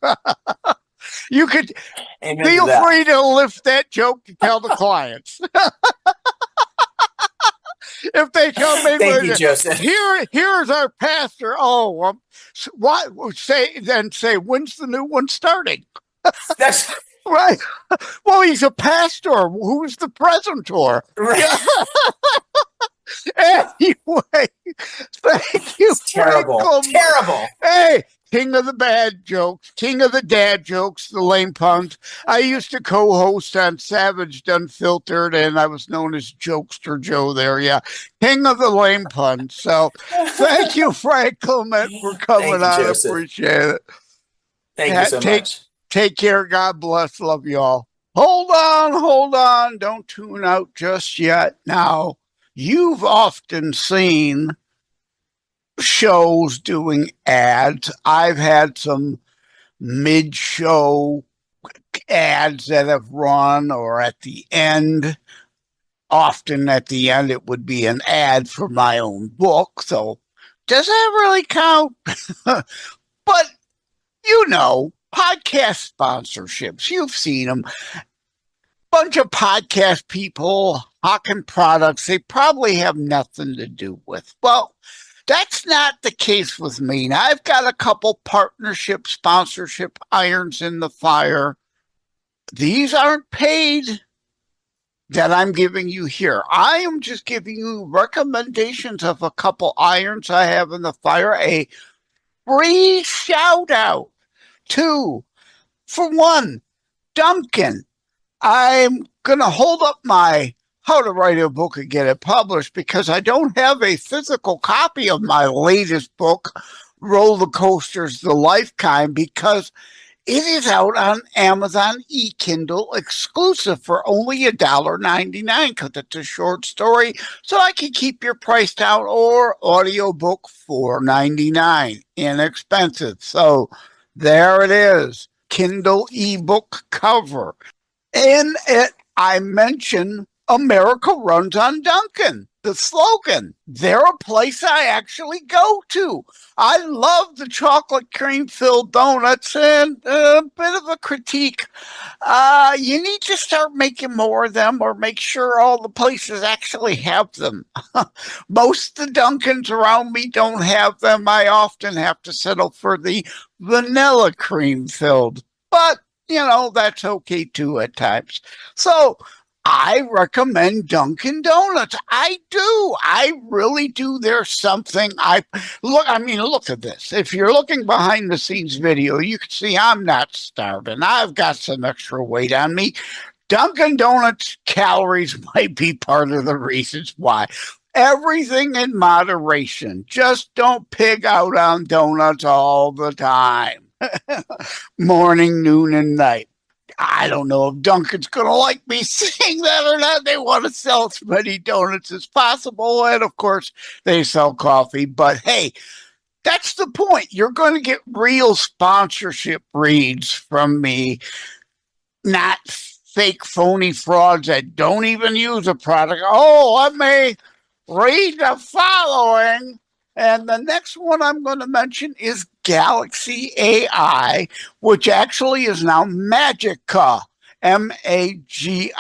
S2: You could feel free to lift that joke to tell the clients. If they come in,
S3: thank you, Joseph.
S2: Here's our pastor. Oh, what say? When's the new one starting?
S3: That's
S2: right. Well, he's a pastor. Who's the presentor?
S3: right.
S2: Anyway, thank you.
S3: It's terrible. Terrible.
S2: Hey, king of the bad jokes, king of the dad jokes, the lame puns. I used to co-host on Savaged Unfiltered, and I was known as Jokester Joe there. Yeah, king of the lame puns. So thank you, Frank Clement, for coming on.
S3: Joseph.
S2: Appreciate it.
S3: Thank you so much.
S2: Take care. God bless. Love you all. Hold on. Don't tune out just yet. Now, you've often seen shows doing ads. I've had some mid-show ads that have run, or at the end. Often at the end, it would be an ad for my own book. So does that really count? But, podcast sponsorships, you've seen them. Bunch of podcast people hawking products they probably have nothing to do with. Well, that's not the case with me. Now, I've got a couple partnership, sponsorship irons in the fire. These aren't paid that I'm giving you here. I am just giving you recommendations of a couple irons I have in the fire. A free shout out to, for one, Duncan. I'm going to hold up my How to Write a Book and Get It Published because I don't have a physical copy of my latest book, Roller Coasters, The Lifetime, because it is out on Amazon e-Kindle exclusive for only $1.99 because it's a short story, so I can keep your price down, or audiobook $4.99, inexpensive. So there it is, Kindle ebook cover. In it, I mention America Runs on Duncan, the slogan. They're a place I actually go to. I love the chocolate cream filled donuts, and a bit of a critique. You need to start making more of them, or make sure all the places actually have them. Most of the Duncans around me don't have them. I often have to settle for the vanilla cream filled, but that's okay too at times. So I recommend Dunkin' Donuts. I do. I really do. There's something look at this. If you're looking behind the scenes video, you can see I'm not starving. I've got some extra weight on me. Dunkin' Donuts calories might be part of the reasons why. Everything in moderation. Just don't pig out on donuts all the time. Morning, noon, and night. I don't know if Duncan's going to like me saying that or not. They want to sell as many donuts as possible. And of course, they sell coffee. But hey, that's the point. You're going to get real sponsorship reads from me, not fake, phony frauds that don't even use a product. Oh, let me read the following. And the next one I'm going to mention is Galaxy AI, which actually is now Magica, Magica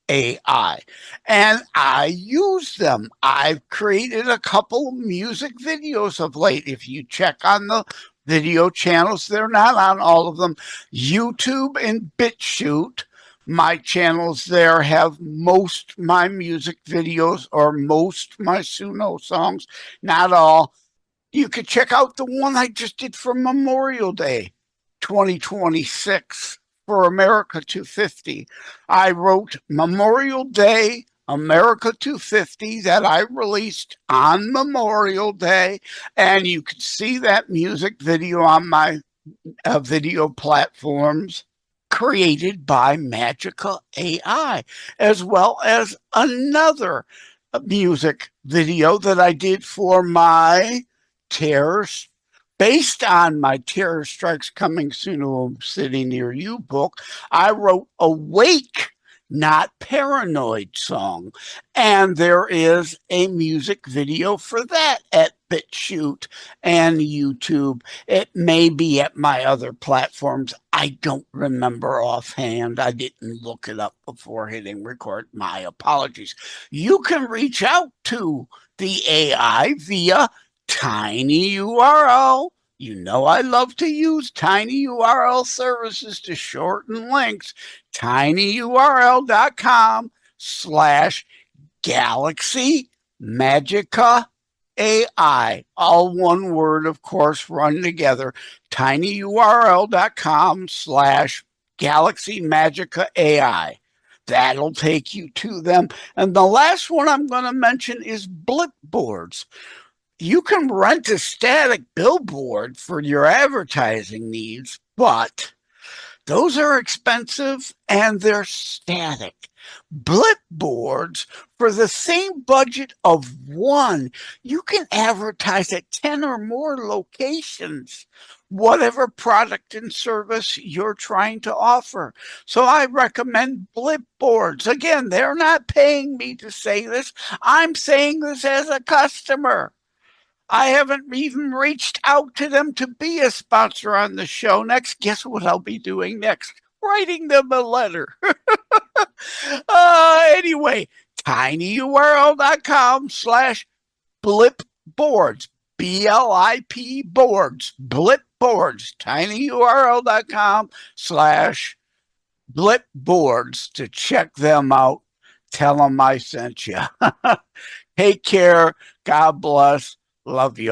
S2: AI. And I use them. I've created a couple of music videos of late. If you check on the video channels, they're not on all of them. YouTube and BitChute. My channels there have most my music videos, or most my Suno songs, not all. You could check out the one I just did for Memorial Day 2026 for America 250. I wrote Memorial Day America 250 that I released on Memorial Day, and you can see that music video on my video platforms, created by Magica AI, as well as another music video that I did for my Tears based on my Terror Strikes Coming Soon to a City Near You book, I wrote Awake, Not Paranoid song. And there is a music video for that at BitChute and YouTube. It may be at my other platforms. I don't remember offhand. I didn't look it up before hitting record. My apologies. You can reach out to the AI via tinyURL. You know I love to use tinyURL services to shorten links. tinyurl.com/Galaxy Magica AI. All one word, of course, run together. tinyurl.com/Galaxy Magica AI. That'll take you to them. And the last one I'm going to mention is Blipboards. You can rent a static billboard for your advertising needs, but those are expensive and they're static. Blipboards, for the same budget of one, you can advertise at 10 or more locations, whatever product and service you're trying to offer. So I recommend Blipboards. Again, they're not paying me to say this. I'm saying this as a customer. I haven't even reached out to them to be a sponsor on the show next. Guess what I'll be doing next? Writing them a letter. Anyway, tinyurl.com/blipboards. BLIP boards. Blipboards. tinyurl.com/blipboards to check them out. Tell them I sent you. Take care. God bless. Love you.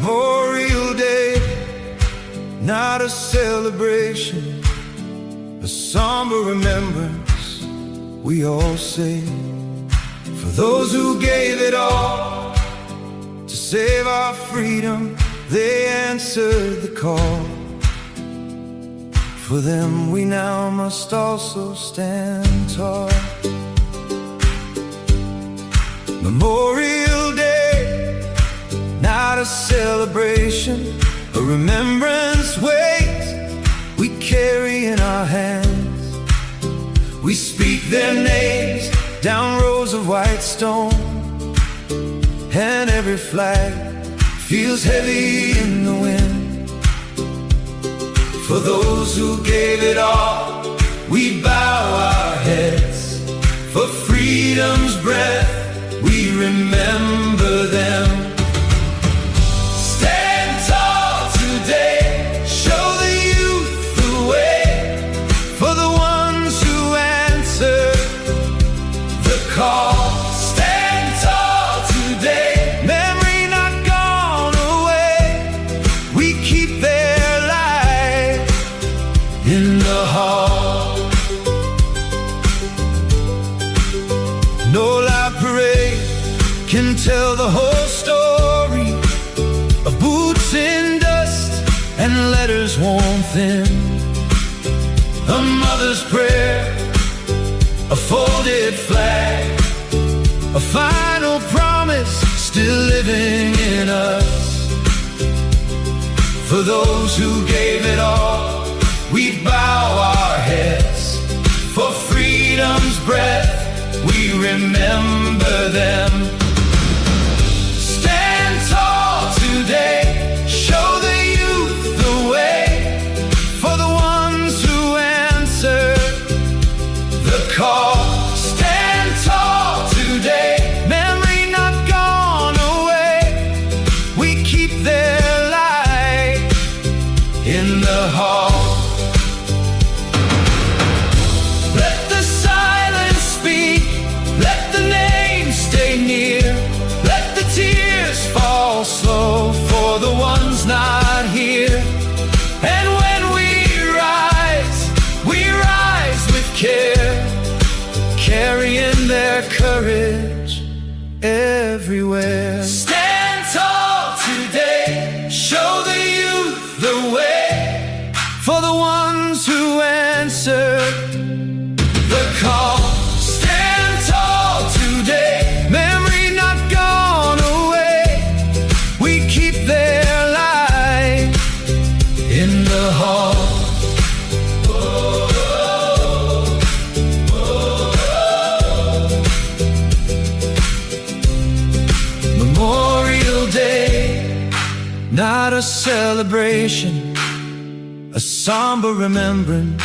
S7: Memorial Day, not a celebration, a somber remembrance, we all say, for those who gave it all to save our freedom. They answered the call. For them we now must also stand tall. Memorial Day, not a celebration, a remembrance weight we carry in our hands. We speak their names down rows of white stone, and every flag feels heavy in the wind. For those who gave it all, we bow our heads. For freedom's breath, we remember them. Stand tall today, show the youth the way. For the ones who answer the call. Stand tall today, memory not gone away. We keep their light in the hall. No loud parade can tell the whole story of boots in dust and letters worn thin. A mother's prayer, a folded flag, a final promise still living in us. For those who gave it all, we bow our heads. For freedom's breath, we remember them. Stand tall today, show the youth the way. For the ones who answer the call. Stand tall today, memory not gone away. We keep their light in the hall. Let the silence speak, let the name stay near. Let the tears fall slow for the ones not here. And when we rise with care, carrying their courage everywhere. Stand tall today, show the youth the way. For the ones who answer the call. Stand tall today, memory not gone away. We keep their light in the hall. Memorial Day, not a celebration, a somber remembrance,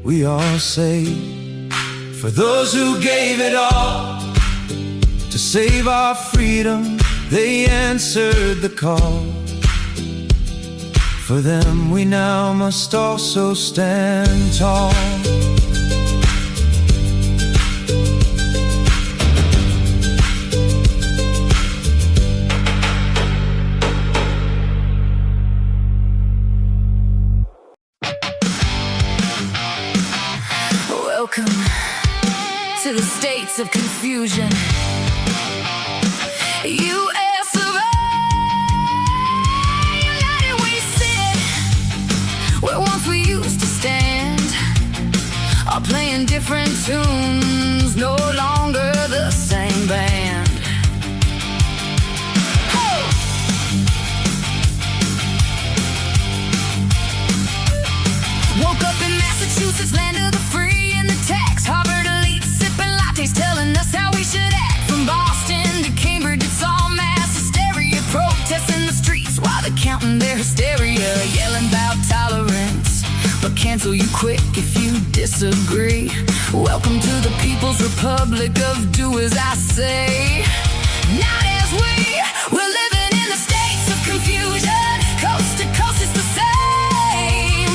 S7: we all say, for those who gave it all to save our freedom. They answered the call. For them we now must also stand tall.
S1: Welcome to the states of confusion. U.S. of A, united we sit, where once we used to stand, are playing different tunes, no longer the same band. Oh! Woke up in Massachusetts, land of the free and the tax. Harvard elite sipping lattes, telling us how we should act. From Boston to Cambridge, it's all mass hysteria, protests in the streets while they're counting their hysteria, yelling about tolerance, but cancel you quick if you disagree. Welcome to the People's Republic of do as I say, not as we're living in the states of confusion. Coast to coast it's the same.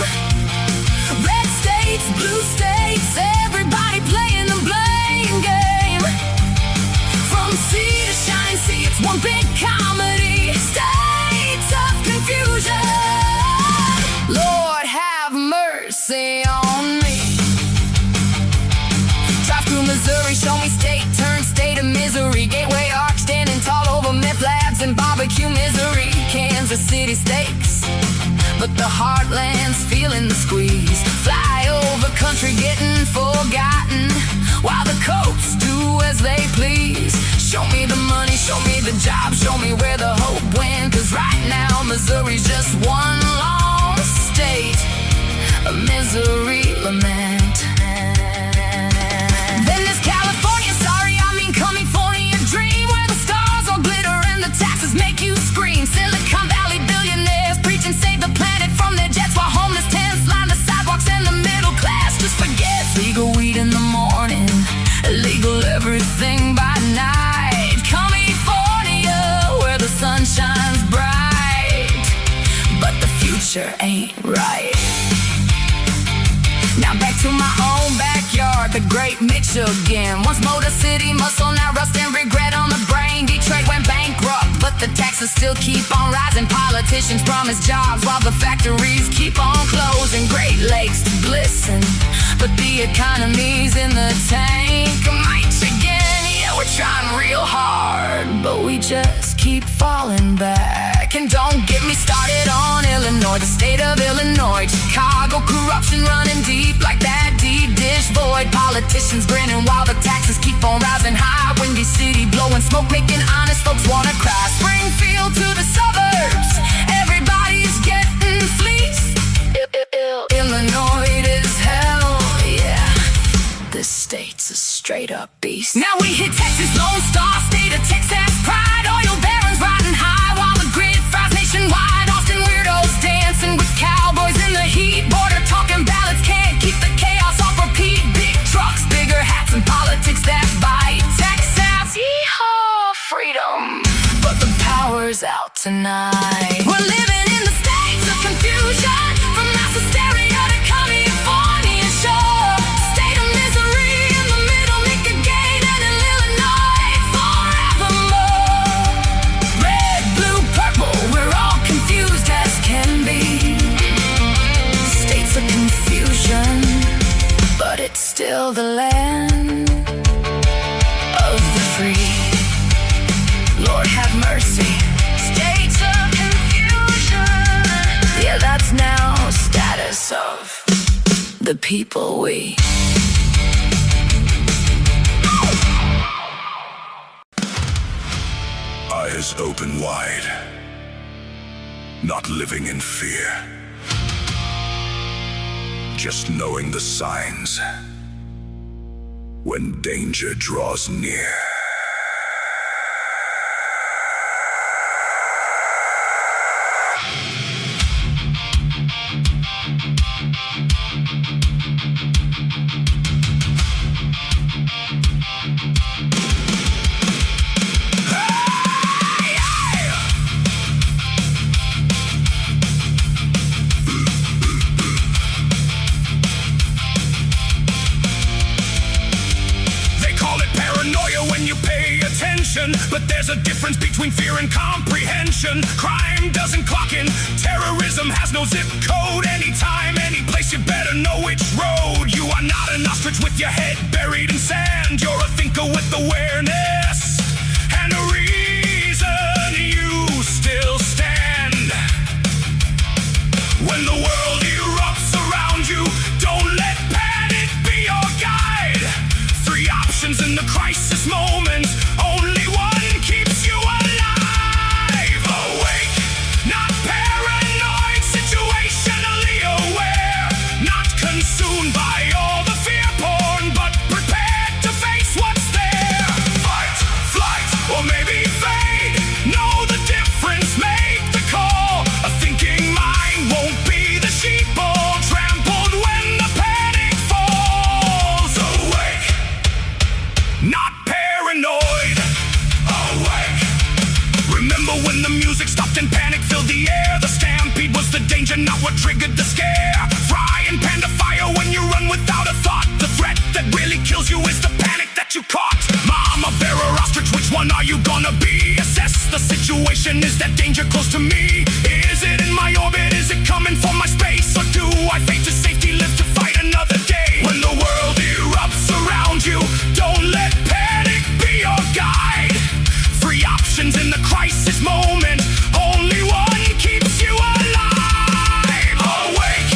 S1: Red states, blue states, everybody playing the blame game. From sea to shining sea, it's one big comedy. States of confusion. Lord have mercy on me. Drive through Missouri, show me state, turn state of misery. Gateway Arch standing tall over meth labs and barbecue misery. Kansas City steaks, but the heartland's feeling the squeeze. Flyover country getting forgotten, while the coasts do as they please. Show me the money, show me the job, show me where the hope went. 'Cause right now Missouri's just one long state of misery lament. Then there's California, sorry I mean California dream, where the stars all glitter and the taxes make you scream. Silicon Valley billionaires preaching save the planet from their jets, while homeless tents line the sidewalks and the middle class just forgets. Legal weed in the morning, illegal everything by night. California, where the sun shines bright, but the future ain't right. Now back to my own backyard, the great Michigan. Once Motor City muscle, now rust and regret on the brain. Detroit went bankrupt, but the taxes still keep on rising. Politicians promise jobs while the factories keep on closing. Great Lakes to glisten, but the economy's in the tank. Michigan, yeah, we're trying real hard, but we just keep falling back. And don't get me started on Illinois, the state of Illinois. Chicago corruption running deep like that deep dish void. Politicians grinning while the taxes keep on rising high. Windy City blowing smoke, making honest folks wanna cry. Springfield to the suburbs, everybody's getting fleeced. Illinois is hell, yeah. This state's a straight up beast. Now we hit Texas, Lone Star, state of Texas pride. Oil barons riding high while the grid fries nationwide. Austin weirdos dancing with cowboys in the heat. Border talking ballots can't keep the chaos off repeat. Big trucks, bigger hats, and politics that bite. Texas, yeehaw, freedom, but the power's out tonight. We're living in the states of confusion, from mass hysteria to California shore. State of misery in the middle, Michigan and in Illinois forevermore. Red, blue, purple, we're all confused as can be. States of confusion, but it's still the land of the free. Lord have mercy. States of confusion, yeah, that's now status of the people we.
S8: eyes open wide, not living in fear, just knowing the signs when danger draws near.
S7: But there's a difference between fear and comprehension. Crime doesn't clock in, terrorism has no zip code. Anytime, any place, you better know which road. You are not an ostrich with your head buried in sand. You're a thinker with awareness and a reason you still stand. When the world erupts around you, don't let panic be your guide. 3 options in the crisis moment. Only one keeps you alive. Awake, not paranoid, situationally aware. Not consumed by all the fear porn, but prepared to face what's there. Fight, flight, or maybe fade. Know the difference, make the call. A thinking mind won't be the sheep all trampled when the panic falls. Awake, not paranoid. Remember when the music stopped and panic filled the air? The stampede was the danger, not what triggered the scare. Fry and panda fire when you run without a thought. The threat that really kills you is the panic that you caught. Mama bear or ostrich, which one are you gonna be? Assess the situation, is that danger close to me? Is it in my orbit, is it coming from my space? Or do I fade to safety, live to fight another day? When the world erupts around you, don't let panic be your guide. 3 options in the crisis moment, only one keeps you alive. Awake,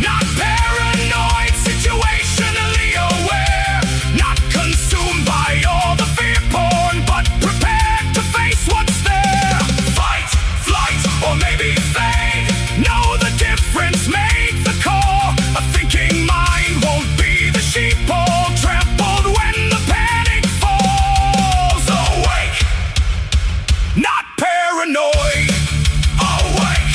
S7: not paranoid, situationally aware. Not consumed by all the fear porn, but prepared to face what's there. Fight, flight, or maybe fade. Know the difference, make the call. A thinking mind won't be the sheep all trampled when the panic falls. Awake, not paranoid. Awake.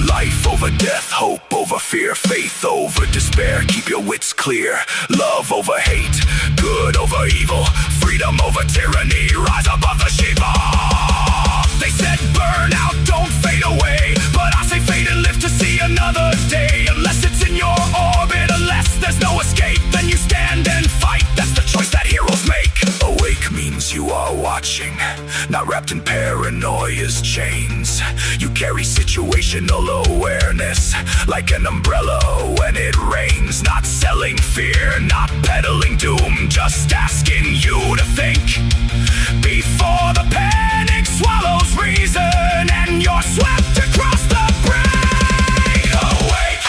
S7: Life over death, hope over fear, faith over despair. Keep your wits clear. Love over hate, good over evil, freedom over tyranny. Rise above the sheep. They said burn out, don't fade away, but I say fade and live to see another day. Unless it's in your orbit, unless there's no escape, then you stand and fight. That's the choice that heroes make. Awake means you are watching, not wrapped in paranoia's chains. You carry situational awareness like an umbrella when it rains. Not selling fear, not peddling doom, just asking you to think before the panic swallows reason and you're swept across the brain. Awake,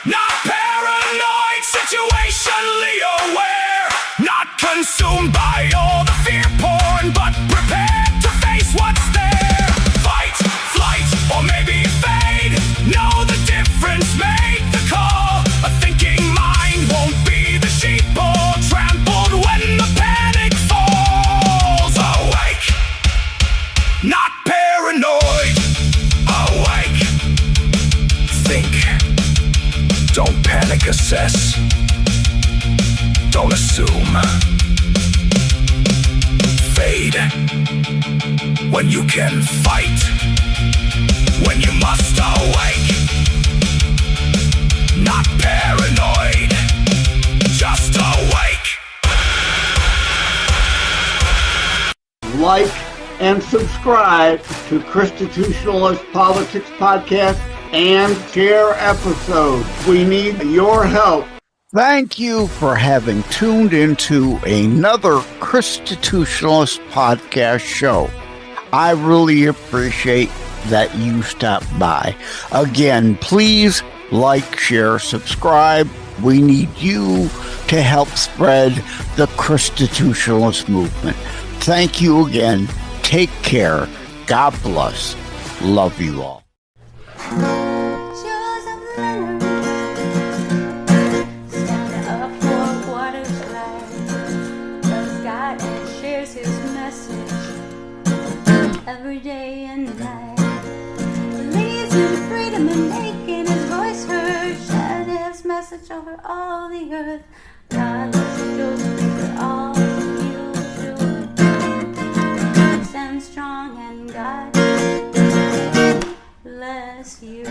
S7: not paranoid, situationally aware. Not consumed by all the fear porn, but prepared to face what's there. Fight, flight, or maybe fade. Know the difference, make the call. A thinking mind won't be the sheep all trampled when the panic falls. Awake, not paranoid. Awake. Think. Don't panic, assess. Don't assume. Fade when you can fight, when you must awake. Not paranoid, just awake.
S6: Like and subscribe to Constitutionalist Politics Podcast and share episodes. We need your help.
S2: Thank you for having tuned into another Constitutionalist podcast show. I really appreciate that you stopped by. Again, please like, share, subscribe. We need you to help spread the Constitutionalist movement. Thank you again. Take Take care. God bless. Love you all.
S9: Stand up for what is right. Loves God and shares his message every day and night. Believes in freedom and making his voice heard. Shared his message over all the earth. God loves you, Joseph, for all you do. Stand strong and God bless you.